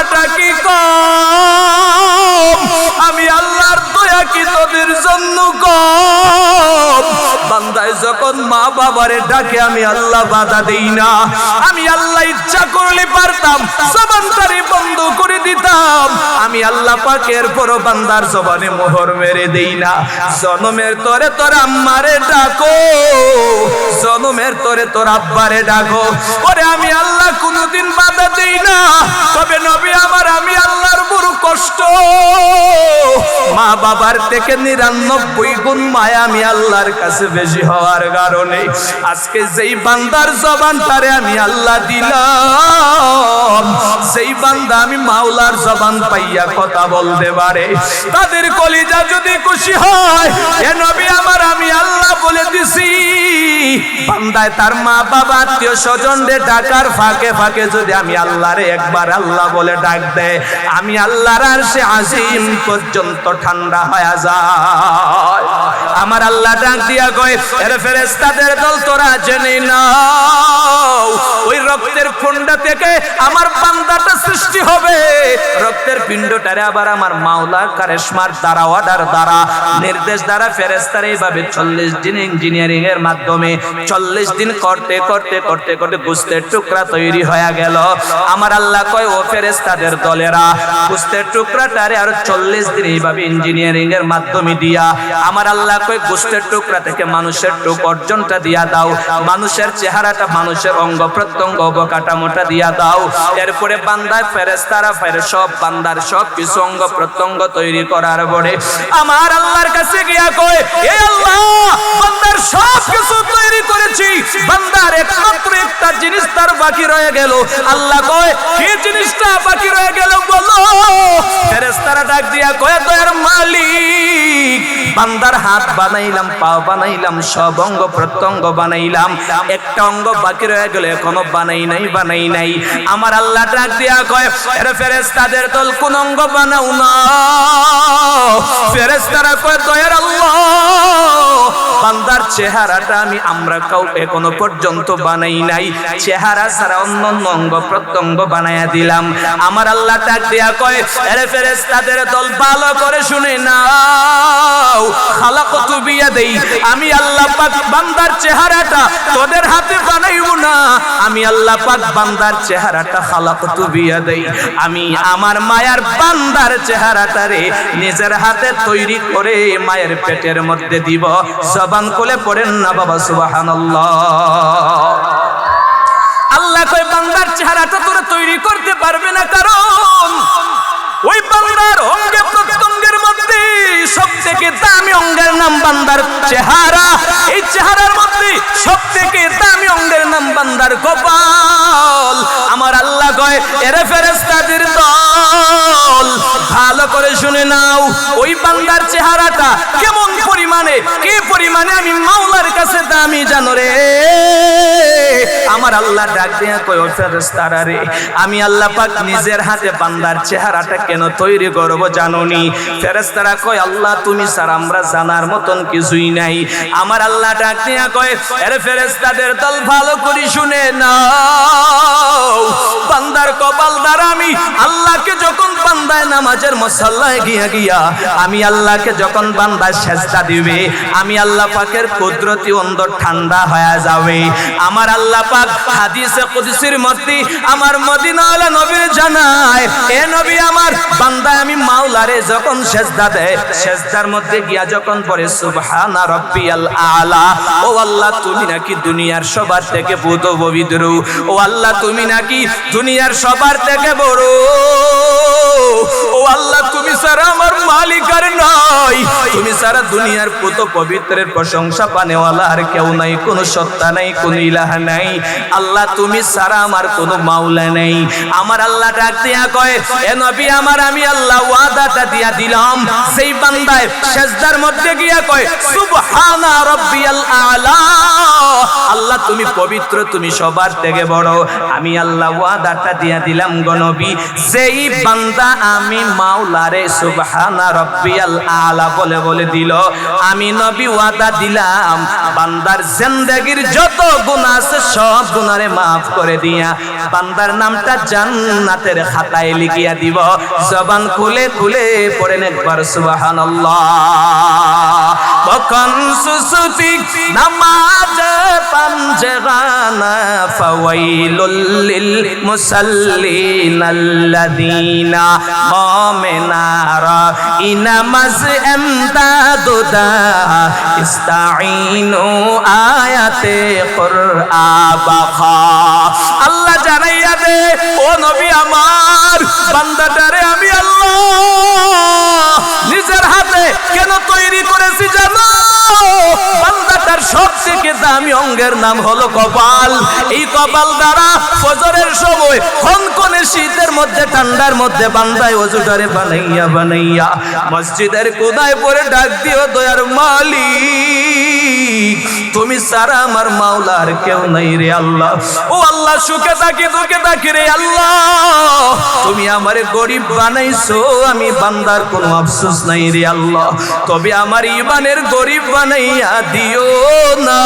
গুনাহটা কি কম, আমি আল্লাহর দয়া কি তোদের জন্য কম। বান্দায় যখন মা বাবারে ডাকে আমি আল্লাহ বাধা দেই না। আমি আল্লাহ ইচ্ছা করলে পারতাম জবানটারে বন্ধ করে দিতাম। আমি আল্লাহ পাকের পর বান্দার জবানে মোহর মেরে দেই না। জনমের তরে তোর আম্মারে ডাকো, জনমের তরে তোর আব্বারে ডাকো, ওরে আমি আল্লাহ কোনদিন বাধা দেই না। তবে নবী আমার, আমি আল্লাহর বড় কষ্ট, মা বাবার থেকে 99 গুণ মায়া আমি আল্লাহর কাছে বেশি হওয়ার কারণে আজকে যেই বান্দার জবানটারে আমি আল্লাহ দিলাম, সেই বান্দা আমি মাওলার জবান পাইয়া কথা বলতে পারে, তাদের কলিজা যদি খুশি হয়, এ নবী আমার, আমি আল্লাহ বলে দিছি, বান্দায় তার মা বাবা আত্মীয় স্বজনদের ডাকার ফাঁকে ফাঁকে যদি আমি আল্লাহরে একবার আল্লাহ বলে ডাক দেয়, আমি আল্লাহর আরশে আজিম পর্যন্ত ঠান্ডা হয়ে যায়। আমার আল্লাহ ডাক দিয়া কয়, এর ফেরেশতাদের দল তোরা জেনে নাও, ওই রক্তের ফোন্ডা থেকে আমার বান্দাটা সৃষ্টি হবে। রক্তের পিণ্ডটারে আবার আমার মাওলার কারিশমার দ্বারা, অর্ডার দ্বারা, নির্দেশ দ্বারা ফেরেশতারা এইভাবে 40 দিন ইঞ্জিনিয়ারিং এর মাধ্যমে 40 দিন করতে করতে করতে করতে গোশতের টুকরা তৈরি হয়ে গেল। আমার আল্লাহ কয়, ও ফেরেশতাদের দলেরা, গোশতের টুকরাটারে আর 40 দিন এইভাবে ইঞ্জিনিয়ারিং এর মাধ্যমে দিয়া আমার আল্লাহ কয়, গোশতের টুকরা থেকে মানুষের টুক অর্জনটা দিয়া দাও, মানুষের চেহারাটা, মানুষের অঙ্গ প্রত্যঙ্গ অবকাঠামোটা দিয়া দাও। এরপরে বান্দার ফেরেশতারা সব বান্দার সব কিছু অঙ্গ প্রত্যঙ্গ তৈরি করার পরে আমার আল্লাহর কাছে গিয়া কয়, এ আল্লাহ, বান্দার সব কিছু তৈরি করেছি, বান্দার একমাত্র একটা জিনিস তার বাকি রয়ে গেল। আল্লাহ কয়, কি জিনিসটা বাকি রয়ে গেল বলো? ফেরেশতারা ডাক দিয়া কয়, দয়ার মালিক, বান্দার হাত বানাইলাম, পা বানাইলাম, সব অঙ্গ প্রত্যঙ্গ বানাইলাম, একটা অঙ্গ বাকি রয়ে গেল, এখনো বানাই নাই। আমার আল্লাহ ডাক দিয়া কয়, এর ফেরেশতাদের দল কোন অঙ্গ বানাও না? ফেরেশতারা কয়, দয়ার আল্লাহ, বান্দার চেহারাটা আমরা কাউকে এখনো পর্যন্ত বানাই নাই, চেহারা ছাড়া অন্য অঙ্গ প্রত্যঙ্গ বানায়া দিলাম। আমার আল্লাহ ডাক দিয়া কয়, এর ফেরেশতাদের দল ভালো করে শুনে নাও, খালাকতু বিয়াদি, আমি আল্লাহ পাক বান্দার চেহারাটা তোদের হাতে বানাইব না, আমি আল্লাহ পাক বান্দার চেহারাটা খালাকতু বিয়াদি, আমি আমার মায়ার বান্দার চেহারাটারে নিজের হাতে তৈরি করে মায়ের পেটের মধ্যে দিব। জবান খুলে পড়েন না বাবা সুবহানাল্লাহ। আল্লাহ কয়, বান্দার চেহারাটা তোরা তৈরি করতে পারবে না, কারণ ওই বান্দার অঙ্গে প্রত্যঙ্গের মধ্যে সবথেকে দামি অঙ্গের নাম বান্দার চেহারা। এই চেহারার মধ্যে সবথেকে দামি অঙ্গের নাম বান্দার কপাল। আমার আল্লাহ কয়, এরে ফেরেশতাদের দল, ভালো করে শুনে নাও, ওই বান্দার চেহারাটা কেমন পরিমাণে, কি পরিমাণে আমি মাওলার কাছে দামি জানো রে? আমার আল্লাহ ডাক দিয়া কয়, ও ফেরেশতারা রে, আমি আল্লাহ পাক নিজের হাতে বান্দার চেহারাটা কেন তৈরি করব জানোনি? ফেরেশতারা কয়, আল্লাহ তুমি স্যার আমরা জানার মতন কিছুই নাই। আমার আল্লাহ ডাক দিয়া কয়, আরে ফেরেশতাদের দল ভালো করে শুনে নাও, বান্দার কপাল দ্বারা আমি আল্লাহকে যখন বান্দায় নামাজের মুসাল্লায় গিয়া আমি আল্লাহকে যখন বান্দা সেজদা দিবে, আমি আল্লাহ পাকের কুদরতি অন্তর ঠান্ডা হয়ে যাবে। আমার আল্লাহ পাক হাদিসে কুদসির মধ্যে আমার মদিনাওয়ালা নবীর জানায়, এ নবী আমার, বান্দা আমি মাওলারে যখন সেজদা দেয়, সেজদার মধ্যে গিয়া যখন পড়ে সুবহানা রাব্বিয়াল আলা, ও আল্লাহ তুমি নাকি দুনিয়ার সবার থেকে পবিত্র, ও আল্লাহ তুমি নাকি দুনিয়ার সবার থেকে বড়, ও আল্লাহ তুমি ছাড়া আমার মালিক আর নাই, তুমি ছাড়া দুনিয়ার পুত পবিত্রের প্রশংসা পানেওয়ালা আর কেউ নাই, কোনো সত্তা নাই, কোনো ইলাহা নাই, আল্লাহ তুমি ছাড়া আমার কোনো মাওলা নেই। আমার আল্লাহ ডাক দিয়া কয়, এ নবী আমার, আমি আল্লাহ ওয়াদাটা দিয়া দিলাম, সেই বান্দায় সেজদার মধ্যে গিয়া কয় সুবহানা রাব্বিয়াল আলা, আল্লাহ তুমি পবিত্র, তুমি সবার থেকে বড়, আমি আল্লাহ ওয়াদাটা দিয়া দিলাম গো নবী, সেই বান্দা আমি মাওলারে সুবহানা রাব্বিয়াল আলা বলে বলে দিল, আমি নবী ওয়াদা দিলাম বান্দার জিন্দেগীর যত গুনাহ আছে সব গুনারে maaf করে দিয়া বান্দার নামটা জান্নাতের খাতায় লিখিয়া দিব। জবান খুলে খুলে পড়েন একবার সুবহানাল্লাহ। বকন সুসুতি নামাজ পাঞ্জগানা ফাওয়াইলুল লিল মুসাল্লিন আল্লাযীনা মুমিনারা ইনামাজ এমদাদুদা ইস্তাঈনু আয়াতে কুরআন বাখা। আল্লাহ জানাইয়া দে ও নবী আমার বান্দাটারে আমি আল্লাহ নিজের হাতে কেন তৈরি করেছি জানো? বান্দাটার সবথেকে দামি অঙ্গের নাম হলো কপাল। এই কপাল দ্বারা ফজরের সময় কনকনে শীতের মধ্যে ঠান্ডার মধ্যে বান্দায় ওযুটারে বানাইয়া বানাইয়া মসজিদের কোনায় পড়ে ডাক দিও, দয়ার মালিক তুমি ছাড়া আমার মাওলার কেউ নাই রে আল্লাহ। ও আল্লাহ সুখে থাকি দুঃখে থাকি রে আল্লাহ, তুমি আমারে গরিব বানাইছো, আমি বান্দার কোনো আফসোস নাই রে আল্লাহ, তবে আমার ঈমানের গরিব বানাইয়া দিও না।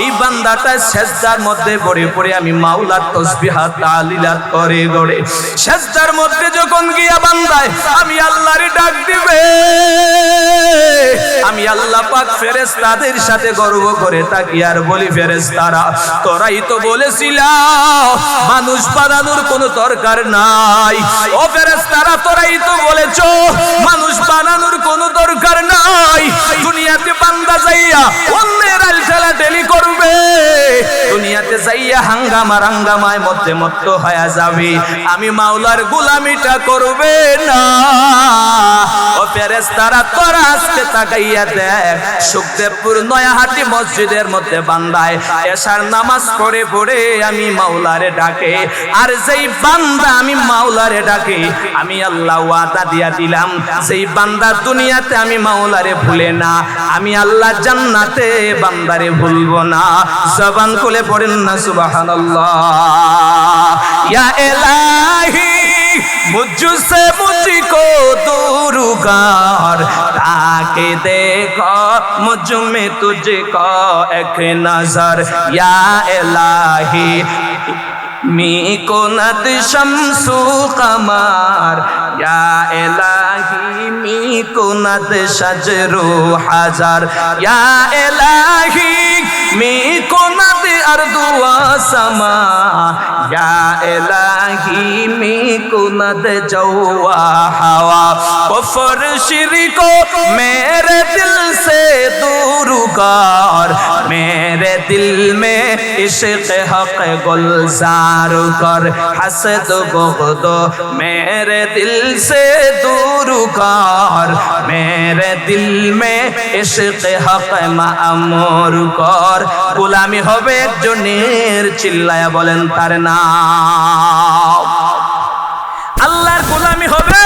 এই বান্দাটা সেজদার মধ্যে পড়ে পড়ে আমি মাওলার তাসবিহাত তাহলিলাত করে গড়ে সেজদার মধ্যে যখন গিয়া বান্দায় আমি আল্লাহরে ডাক দিবে, আমি আল্লাহ পাক ফেরেশতাদের সাথে গর্ব করে তাকি আর বলি, ফেরেশতারা তোরাই তো বলেছিলা মানুষ বানানোর কোনো দরকার নাই। ও ফেরেশতারা তোরাই তো বলেছো মানুষ বানানোর কোনো দরকার নাই। দুনিয়াতে বান্দা যাইয়া অন্যের আলচালা টেলি করবে, দুনিয়াতে যাইয়া হাঙ্গামায় মধ্যে মত্ত হয়ে যাবে, আমি মাওলার গোলামিটা করবে না। ও ফেরেশতারা তোরা আজকে তাকাইয়া দেখ, সুখদেবপুর নয়াহাটি মসজিদের মধ্যে বান্দায় এশার নামাজ পড়ে পড়ে আমি মাওলারে ডাকে, আর যেই বান্দা আমি মাওলারে ডাকে আমি আল্লাহ ওয়াদা দিয়া দিলাম যেই বান্দা দুনিয়াতে আমি মাওলারে ভুলে না আমি আল্লাহ জান্নাতে বান্দারে ভুলবো না। জবান খুলে পড়েন না সুবহানাল্লাহ। ইয়া ইলাহি मुझसे मुझको दूर कर, ताकि देखो मुझ में तुझको एक नजर। या इलाही मी कुनत शम्सु कमर, या इलाही मी कुनत शजरु हजर, या इलाही मी कुनत अर्दु व समा, या इलाही मी कुनत जवा हवा। कुफ्र शिर्क को मेरे दिल से दूर कर, मेरे दिल में इश्क हक गुलजार कर, हसद बुग़्द मेरे दिल से दूर कर, मेरे दिल में इश्क हक मामूर कर। গোলামি হবে একজনের, চিল্লায়া বলেন তার নাম। আল্লাহর গোলামি হবে,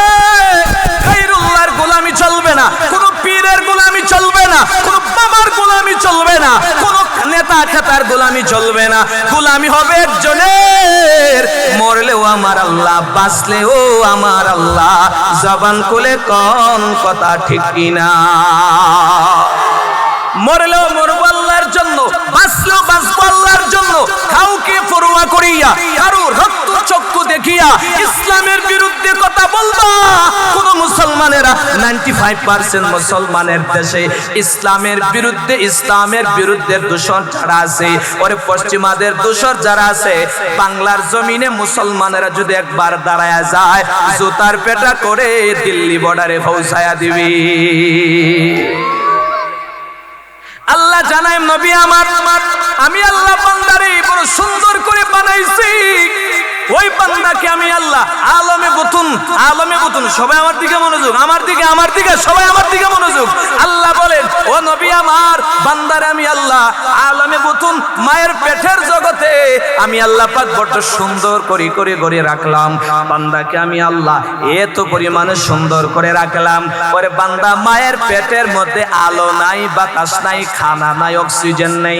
গায়রুল্লাহর গোলামি চলবে না, কোন পীরের গোলামি চলবে না, কোন বাবার গোলামি চলবে না, কোন নেতা খেতার গোলামি চলবে না। গোলামি হবে একজনের, মরলেও আমার আল্লাহ, বাঁচলেও আমার আল্লাহ। জবান খুলে কোন কথা ঠিক কিনা? মরলেও মরবো আল্লাহর জন্য, বাঁচলেও বাঁচবো আল্লাহর জন্য। কাউকে পরোয়া করিয়া কারো রক্ত চক্ষু দেখিয়া ইসলামের বিরুদ্ধে কথা বলবা। কোন মুসলমানেরা 95% মুসলমানের দেশে ইসলামের বিরুদ্ধে দূষণ যারা আছে, ওরে পশ্চিমাদের দূষণ যারা আছে, বাংলার জমিনে মুসলমানেরা যদি একবার দাঁড়ায়া যায় জুতার পেটা করে দিল্লি বর্ডারে পৌঁছায়া দিবি। আল্লাহ জানায় নবী আমার আমি আল্লাহ বান্দারে বড় সুন্দর করে বানাইছি। ওই বান্দাকে আমি আল্লাহ আলমে বুতুন সবাই আমার দিকে মনোযোগ, আমার দিকে সবাই আমার দিকে মনোযোগ। আল্লাহ বলেন ও নবী আমার বান্দারে আমি আল্লাহ আলমে বুতুন মায়ের পেটের জগতে আমি আল্লাহ পাক বড় সুন্দর করে গড়ে রাখলাম। বান্দাকে আমি আল্লাহ এত পরিমাণে সুন্দর করে রাখলাম, ওরে বান্দা মায়ের পেটের মধ্যে আলো নাই, বাতাস নাই, খানা নাই, অক্সিজেন নাই,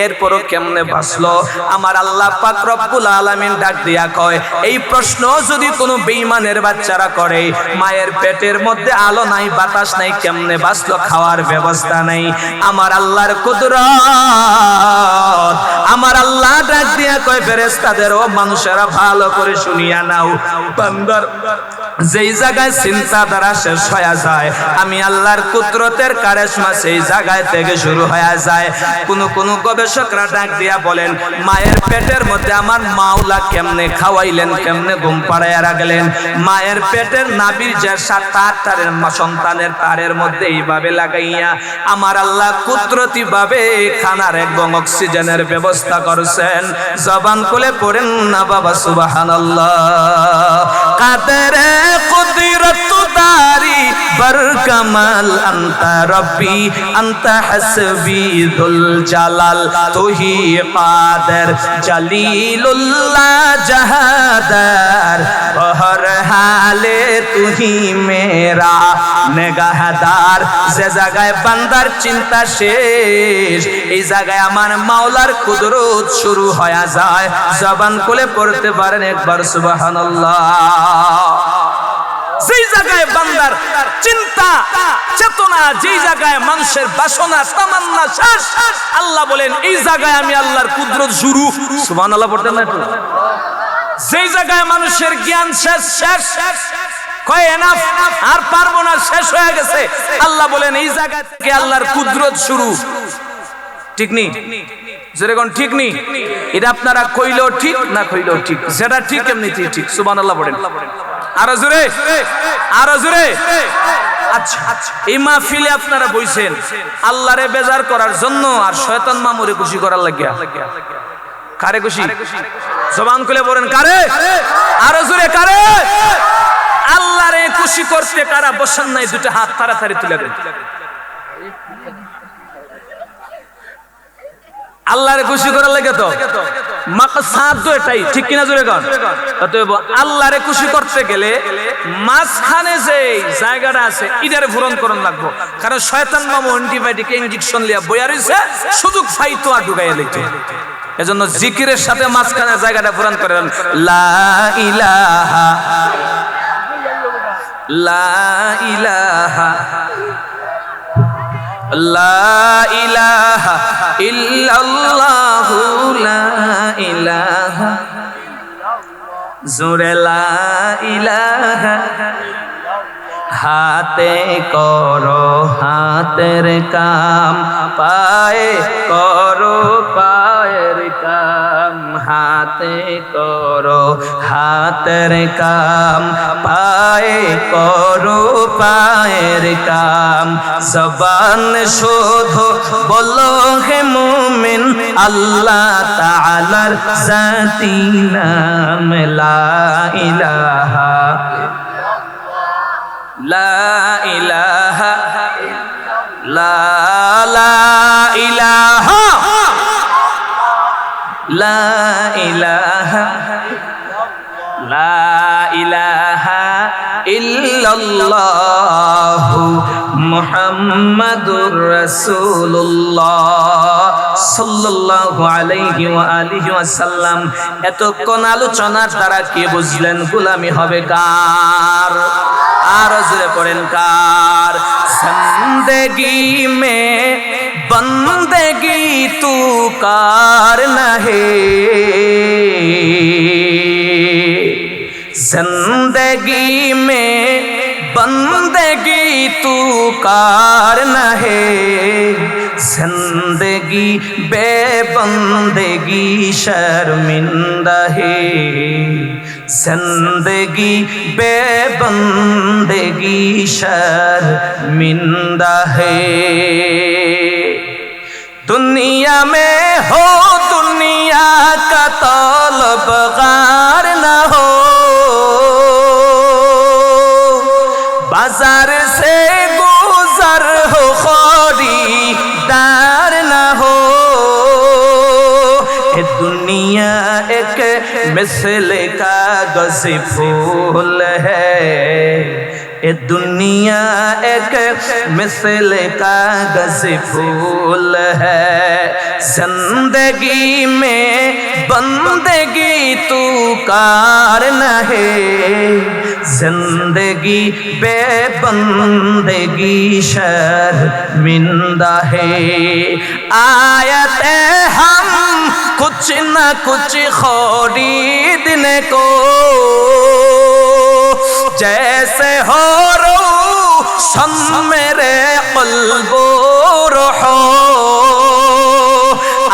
এরপরও কেমনে বাঁচলো? আমার আল্লাহ পাক রব্বুল আলামিন ডাক দিয়া কয় এই প্রশ্ন যদি কোনো বেঈমানের বাচ্চারা করে, মায়ের পেটের মধ্যে আলো নাই বাতাস নাই, কেমনে বাঁচলো, খাওয়ার ব্যবস্থা নাই। আমার আল্লাহর কুদরত, আমার আল্লাহ ডাক দিয়া কয় ফেরেশতাদের, ও মানুষেরা ভালো করে শুনিয়া নাও, বান্দার যেই জায়গায় চিন্তাধারা শেষ হয়ে যায়, আমি আল্লাহর কুদরতের কারিশমা সেই জায়গায় থেকে শুরু হয়ে যায়। কোন গবেষকরা ডাক দিয়া বলেন, মায়ের পেটের মধ্যে আমার মাওলা কেমনে খাওয়াইলেন, কেমনে ঘুম পাড়াইয়া রাখলেন। মায়ের পেটের নাভির যে তারের সন্তানের তারের মধ্যে এইভাবে লাগাইয়া আমার আল্লাহ কুদরতি ভাবে খানার এবং অক্সিজেনের ব্যবস্থা করছেন। জবান খুলে পড়েন না বাবা সুবহানাল্লাহ। কাদের কুদরত দারি বরকমাল আনতা রব্বি আনতা হাসবি দুল জালাল তুহি কাদের জলিলুল্লাহ জাহাদার হর হালে তুহি মেরা নেগাহদার। যে জায়গায় বান্দার চিন্তা শেষ, এই জায়গায় আমার মাওলার কুদরত শুরু হয়ে যায়। জবান খুলে পড়তে পারেন একবার সুবহানাল্লাহ। যেই জায়গায় বান্দার চিন্তা চেতনা, যেই জায়গায় মানুষের বাসনা তামান্না শেষ, আল্লাহ বলেন এই জায়গায় আমি আল্লাহর কুদরত শুরু। সুবহানাল্লাহ পড়তেন না একটু? যেই জায়গায় মানুষের জ্ঞান শেষ কয় এনাফ, আর পারবো না, শেষ হয়ে গেছে, আল্লাহ বলেন এই জায়গা থেকে আল্লাহর কুদরত শুরু। ঠিক নি? যেরকম ঠিক নি, এটা আপনারা কইলেও ঠিক না কইলেও ঠিক, যেটা ঠিক এমনি ঠিক। সুবহানাল্লাহ পড়েন আরো জোরে, আরো জোরে। আচ্ছা, এই মাহফিলে আপনারা বইছেন আল্লাহরে বেজার করার জন্য আর শয়তান মামুরে খুশি করার লাগিয়া। কারে খুশি? জবান খুলে বলেন কারে? আরো জোরে কারে? আল্লাহরে খুশি করতে কারা বসান নাই? দুটো হাত তাড়াতাড়ি তুলে দেন। আল্লাহরে খুশি করার লাগে তো মাকসাদ তো এটাই, ঠিক কিনা জোরে কর? অতএব আল্লাহরে খুশি করতে গেলে মাঝখানে যে জায়গাটা আছে এটারে পূরণ করন লাগবো। কারণ শয়তান মামু অ্যান্টিবায়োটিক ইনজেকশন লিয়া বইয়া রইছে, সুযোগ পাইতো আর ঢুকাইয়া লইতে। এজন্য জিকিরের সাথে মাঝখানে জায়গাটা পূরণ করেন। লা ইলাহা লা ইলাহা লা ইলাহা ইল্লাল্লাহু লা ইলাহা জোরে লা ইলাহা। হাতে করো হাতের কাম, পায়ে করো পায়ের কাম। হাতে করো হাতের কাম, পায়ে করো পায়ের কাম। জবান শুধু বলো হে মুমিন আল্লাহ তাআলার জাতি নাম লা ইলাহা লা ইলাহা লা ইলাহা লা ইলাহা লা ইলাহা ইল্লাল্লাহু মুহাম্মাদুর রাসূলুল্লাহ সাল্লাল্লাহু আলাইহি ওয়া আলিহি ওয়াসাল্লাম। এতক্ষণ আলোচনার দ্বারা কি বুঝলেন? গোলামি হবে কার? আর জোরে পড়েন কার? জিন্দেগি মে বন্দেগি তু কার নহে, जिंदगी में बंदगी तू कार न है। जिंदगी बेबंदगी शर्मिंदा है। जिंदगी बेबंदगी शर्मिंदा है। दुनिया में हो दुनिया का तलबगार न हो, बाजार से गुजर हो खरीदार न हो। ये दुनिया एक मिसल कागज़ फूल है, ए दुनिया एक मिसल कागज फूल है, जिंदगी में बंदगी तू कार न है, जिंदगी बेबंदगी शर्मिंदा है। आयते हम कुछ न कुछ खरीदने को, जैसे हो रोशन मेरे क़ल्बो रूहो,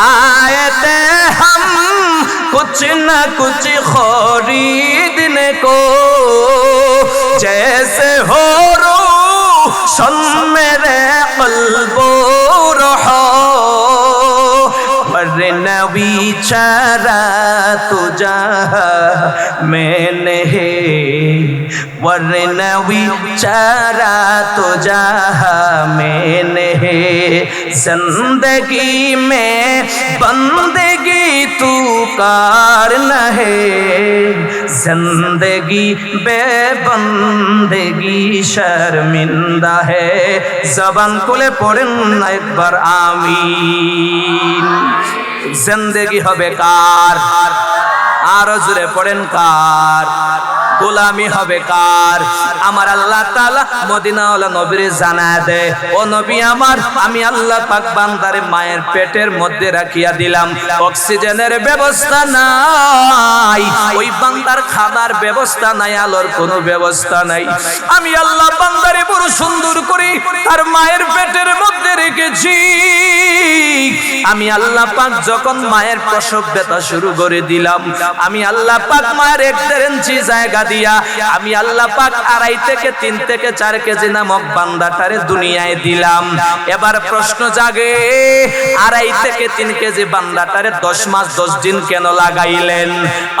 आयते हम कुछ न कुछ खरीदने को, जैसे हो रोशन मेरे क़ल्बो रूहो। वरना बिचारा तो जहाँ मैंने है, वरना बिचारा तो जहाँ मैंने है, जिंदगी में बंदगी तू कार न है, जिंदगी बेबंदगी शर्मिंदा है। जबान खुले पढ़ेन ना एक बार आमीन। जिंदगी হবে কার? আরো জোরে পড়েন কার? গোলামি হবে কার? আমার আল্লাহ তাআলা মদিনাওয়ালা নবীর জানায় দেয়, ও নবী আমার, আমি আল্লাহ পাক বান্দারে মায়ের পেটের মধ্যে রাখিয়া দিলাম, অক্সিজেনের ব্যবস্থা নাই, ওই বান্দার খাবার ব্যবস্থা নাই, আলোর কোনো ব্যবস্থা নাই। আমি আল্লাহ বান্দারে বড় সুন্দর করে তার মায়ের পেটের মধ্যে রেখেছি। আমি আল্লাহ পাক যখন মায়ের প্রসব ব্যথা শুরু করে দিলাম, আমি আল্লাহ পাক মায়ের 1-1.5 ইঞ্চি জায়গা দিয়া আমি আল্লাহ পাক 2.5 থেকে 3 থেকে 4 কেজি নামক বান্দাটারে দুনিয়ায় দিলাম। এবার প্রশ্ন জাগে, 2.5 থেকে 3 কেজি বান্দাটারে 10 মাস 10 দিন কেন লাগাইলেন?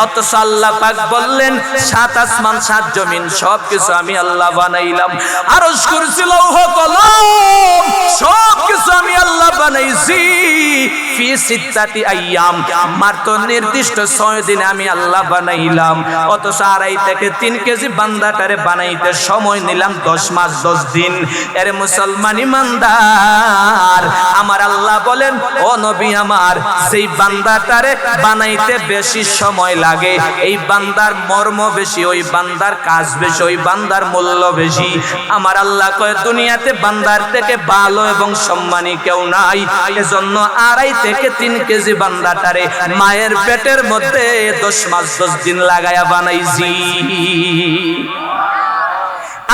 অথচ আল্লাহ পাক বললেন 7 আসমান 7 জমিন সব কিছু আমি আল্লাহ বানাইলাম, আরশ কুরসি লৌহ কলম সব কিছু আমি আল্লাহ বানাইছি। ফি সিত্তাতি আইয়াম, মাত্র নির্দিষ্ট 6 দিনে আমি আল্লাহ বানাইলাম। অথচ 2.5 থেকে 3 কেজি বান্দাটারে বানাইতে সময় নিলাম 10 মাস 10 দিন। এর মুসলমান ইমানদার, আমার আল্লাহ বলেন, ও নবী আমার, সেই বান্দাটারে বানাইতে বেশি সময় লাগে, এই বান্দার মর্ম বেশি, ওই বান্দার কাজ বেশি, ওই বান্দার মূল্য বেশি। আমার আল্লাহ কয়, দুনিয়াতে বান্দার থেকে ভালো এবং সম্মানী কেউ নাই, এজন্য 2.5 থেকে 3 কেজি বান্দাটারে মায়ের পেটের মধ্যে 10 মাস 10 দিন লাগায়া বানাইছি।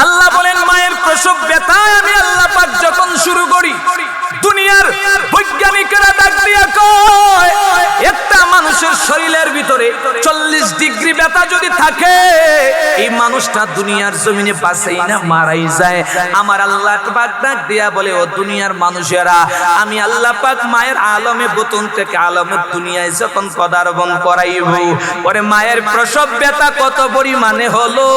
আল্লাহ বলেন, মায়ের প্রসব ব্যথায় আমি আল্লাহ পাক যখন শুরু করি, দুনিয়ার বৈজ্ঞানিকেরা ডাক দিয়া কয়, একটা মানুষের শরীরের ভিতরে 40 ডিগ্রি ব্যথা যদি থাকে, এই মানুষটা দুনিয়ার জমিনে বাঁচেই না, মারাই যায়। আমার আল্লাহ পাক ডাক দিয়া বলে, ও দুনিয়ার মানুষেরা, আমি আল্লাহ পাক মায়ের আলমে বুতুন থেকে আলমে দুনিয়ায় যখন পদার্পণ করাইব, পরে মায়ের প্রসব ব্যথা কত পরিমাণে হলো।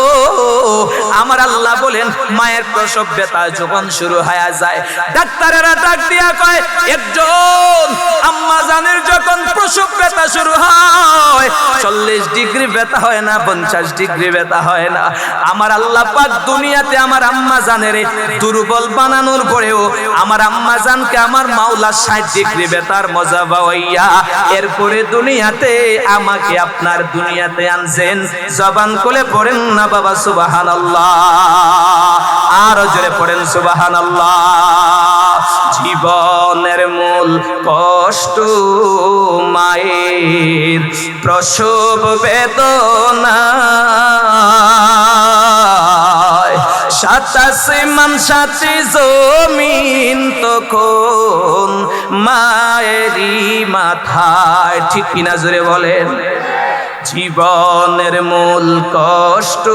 আমার আল্লাহ বলেন, মায়ের প্রসব ব্যথা যখন শুরু হয়ে যায়, ডাক্তারেরা ডাক দিয়া কয়, একজন আম্মা জানের যখন প্রসব ব্যথা শুরু হয় 40 ডিগ্রি ব্যথা হয় না, 50 ডিগ্রি ব্যথা হয় না। আমার আল্লাহ পাক দুনিয়াতে আমার আম্মা জানের দুর্বল বানানোর পরেও আমার আম্মা জানকে আমার মাওলা 60 ডিগ্রি ব্যথার মজা পাওয়াইয়া এরপরে দুনিয়াতে আমাকে আপনার দুনিয়াতে আনছেন। জবান খুলে পড়েন না বাবা সুবহানাল্লাহ, আর জোরে পড়েন সুবহানাল্লাহ। জীবনের মূল কষ্ট মায়ের প্রসব বেদনা, 7 আসমান 7 জমিন তখন মায়েরই মাথায়, ঠিক কিনা জোরে বলেন। জীবনের মূল কষ্ট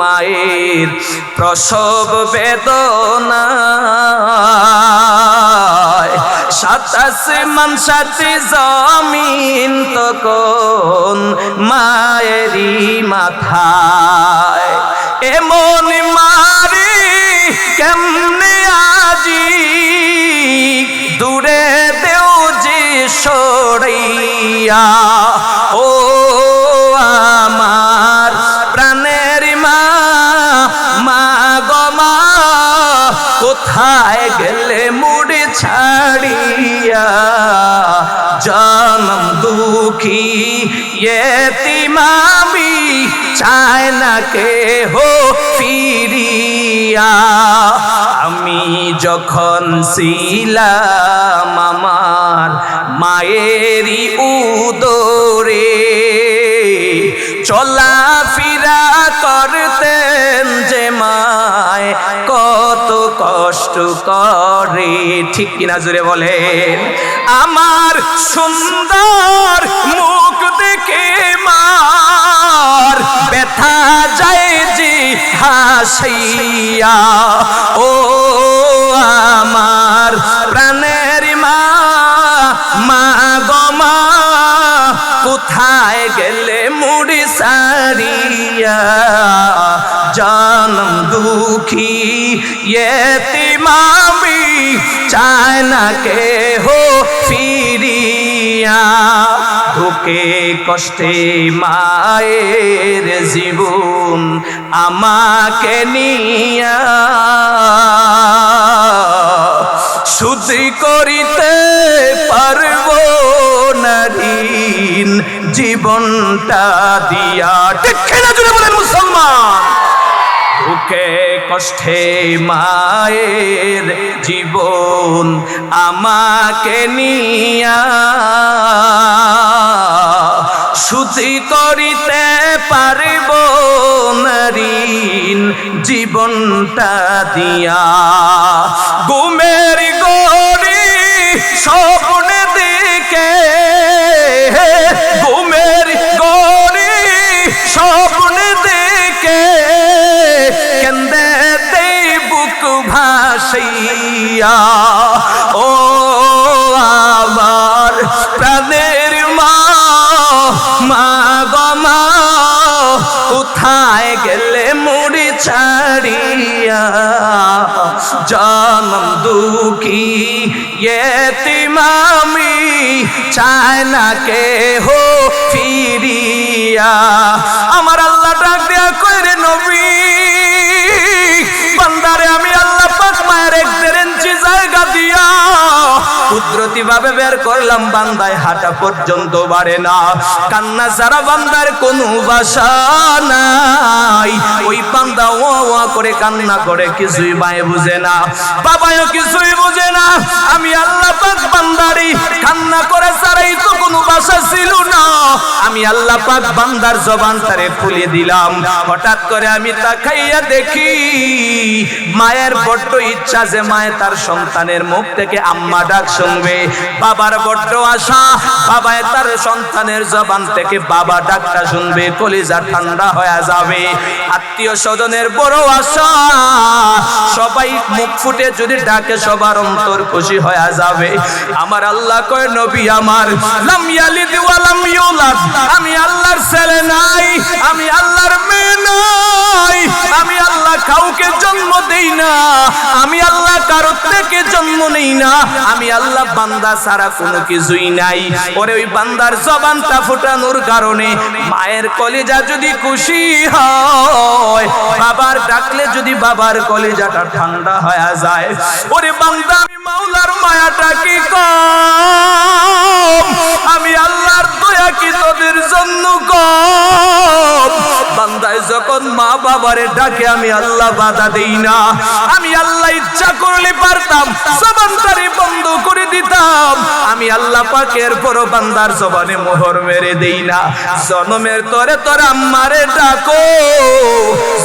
মায়ের প্রসব বেদনা, 7 আসমান 7 জমিন তখন মায়েরই মাথায়। এমন মারি কেমনে আজি দূরে দেও যে সরাইয়া, ও আমার প্রাণের মা, মা মামি চায় না কে হো ফিরিয়া। আমি যখন ছিলাম আমার মায়েরই উদরে, চলা ফিরা করতেন যে মায় কত কষ্ট করে। ঠিক কিনা জুড়ে বলেন? আমার সুন্দর মুখ দেখে মার ব্যথা যায় যে হাসিয়া। ও আমার প্রাণের মা, মা গো মা, কোথায় গেলে মুড়ি সারিয়া। জনম দুঃখী ইয়েতিম আমি চায় না কে হো ফিরিয়া। দুঃখে কষ্টে মায়ের জীবন আমাকে নিয়া, শুধু করিতে পারবো না ঋণ জীবনটা দিয়া। ঠিক কিনা জুড়ে বলেন মুসলমান? দুঃখে কষ্টে মায়ের জীবন আমাকে নিয়া, শুধু করিতে পারব না ঋণ জীবনটা দিয়া। ঘুমের গড়ি স্বপ্নে দেখে, ঘুমের গড়ি স্বপ্নে দেখে কেন্দে দেই বুক ভাসাইয়া। ও আমার প্রাণের মা, মা গো মা, কোথায় গেলে মুড়ি ছাড়িয়া। জনম দুঃখী ইয়েতিম আমি চায় না কে হো ফিরিয়া। আমার আল্লাহ ডাক দেয়া কইরে নবী, বান্দারে আমি আল্লাহ পাক মায়ের 1.5 ইঞ্চি জায়গা দিয়া কুদরতি ভাবে বের করলাম, বান্দায় হাঁটা পর্যন্ত বাড়ে না। কান্না ছাড়া বান্দার কোনো ভাষা নাই। ওই বান্দা ও করে কান্না করে, কিছুই মায়ে বুঝে না, বাবাও কিছুই বুঝে না। আমি আল্লাহ পাক বান্দারি কান্না করে ছাড়াই তো কোনো ভাষা ছিল না। আমি আল্লাহ পাক বান্দার জবানটারে খুলে দিলাম। হঠাৎ করে আমি তাকাইয়া দেখি মায়ের বড্ড ইচ্ছা যে মায়ে তার সন্তানের মুখ থেকে আম্মা ডাক শুনবে। বাবার বড্ড আশা বাবায় তার সন্তানের জবান থেকে বাবা ডাকটা শুনবে, কলিজা ঠান্ডা হয়ে যাবে। আত্মীয় স্বজনের বড় আশা, সবাই মুখ ফুটে যদি ডাকে সবার অন্তর খুশি হয়ে যাবে। আমার আল্লাহ কয় নবী আমার, লাম ইয়ালিদ ওয়া লাম ইউলাদ, আমি আল্লাহর ছেলে নাই, আমি আল্লাহর মেয়ে নাই, আমি আল্লাহ কাউকে জন্ম দেই না, আমি আল্লাহ কারো থেকে জন্ম নেই না, আমি আল্লাহ বান্দা ছাড়া কোনো কিছুই নাই। ওরে ওই বান্দার জবানটা ফুটানোর কারণে মায়ের কলিজা যদি খুশি হয়, বাবার ডাকলে যদি বাবার কলিজাটা ঠান্ডা হয়ে যায়। ওরে বান্দা আমি মাওলার মায়াটা কি কম, আমি আল্লাহর দয়া কি তোদের জন্য কম। বান্দায় যখন মা বাবারে ডাকে আমি আল্লাহ বাধা দেই না। আমি আল্লাহ ইচ্ছা করলে পারতাম জবানটারে বন্ধ করে দিতাম। আমি আল্লাহ পাকের পর বান্দার জবানে মোহর মেরে দেই না। জনমের তরে তোর আম্মারে ডাকো,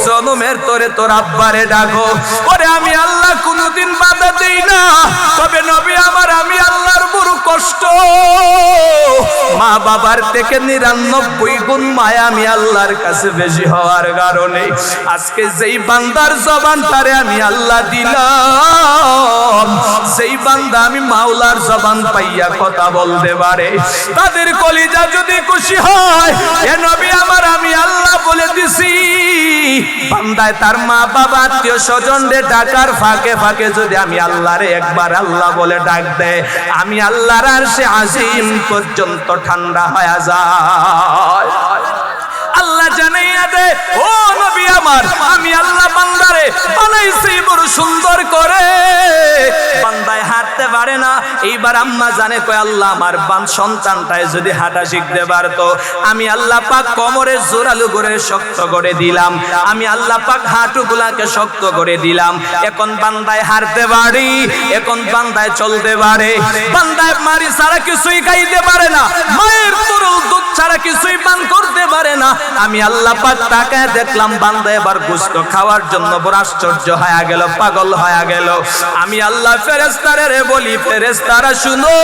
জনমের তরে তোর আব্বারে ডাকো। ওরে আমি আল্লাহ কোনদিন বাধা দেই না। তবে নবী আমার, আমি আল্লাহর বড় কষ্ট, মা বাবার থেকে 99 গুণ মায়া আমি আল্লাহর কাছে বেশি হওয়ার কারণে আজকে যেই বান্দার জবানটারে আমি আল্লাহ দিলাম, সেই বান্দা আমি মাওলার জবান পাইয়া কথা বলতে পারে, তাদের কলিজা যদি খুশি হয়, এ নবী আমার আমি আল্লাহ বলে দিছি, বান্দায় তার মা বাবা আত্মীয় স্বজনদের ডাকার ফাঁকে ফাঁকে যদি আমি আল্লাহরে একবার আল্লাহ বলে ডাক দেয়, আমি আল্লাহর আরশে আজিম পর্যন্ত ঠান্ডা হয়ে যায়। আল্লাহ জানাইয়া দে, ও নবী আমার আমার, আমি আল্লাহ বান্দারে বানাইছি বড় সুন্দর করে, বান্দায় হাঁটতে পারে না। এইবার আম্মা জানে কয় আল্লাহ আমার সন্তানটায় যদি হাঁটা শিখতে পারতো, আমি আল্লাহ পাক কোমরে জোরালো করে শক্ত করে দিলাম, আমি আল্লাহ পাক হাঁটুগুলাকে শক্ত করে দিলাম। এখন বান্দায় হাঁটতে পারি, এখন বান্দায় চলতে পারে, বান্দায় মারি ছাড়া কিছুই খাইতে পারে না, মায়ের তরল দুধ ছাড়া কিছুই পান করতে পারে না। আমি আল্লাহ পাক তাকায় দেখলাম বান্দা এবার গোশত খাওয়ার জন্য বড় আশ্চর্য হয়ে গেল, পাগল হয়ে গেল। আমি আল্লাহ ফেরেশতারে বলি, ফেরেশতারা শুনো,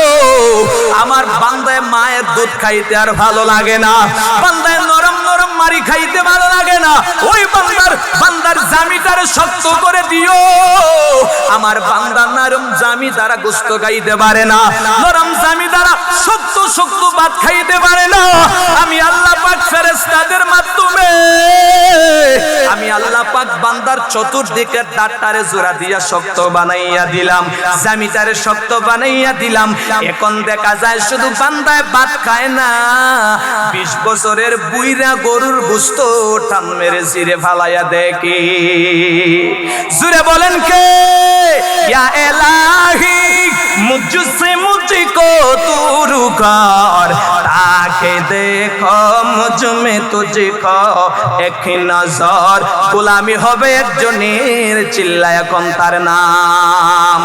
আমার বান্দায় মায়ের দুধ খাইতে আর ভালো লাগে না, বান্দায় নরম নরম মারি খাইতে ভালো লাগে না, ওই বান্দার জামিটারে শক্ত করে দিও। আমার বান্দা নরম জামি দ্বারা গোশত খাইতে পারে না, নরম জামি দ্বারা শক্ত শক্ত ভাত খাইতে পারে না। আমি আল্লাহ পাক ফেরেশতাদের মাধ্যমে আমি আল্লাহ পাক বান্দার চতুর্দিকের দাঁতটারে জোড়া দিয়া শক্ত বানাইয়া দিলাম, জামিটারে শক্ত বানাইয়া দিলাম। এখন দেখা যায় শুধু বান্দায় ভাত খায় না, 20 বছরের বুইরা গরুর গোশত টান মেরে জিরে ফালাইয়া দেখি। জুড়ে বলেন কে? ইয়া এলাহি মুঝসে মুঝকো তু রুকার, তাকে দেখো মুঝমে তুঝকো এক নজর, গোলামি হবে একজনের, চিল্লায় এখন তার নাম।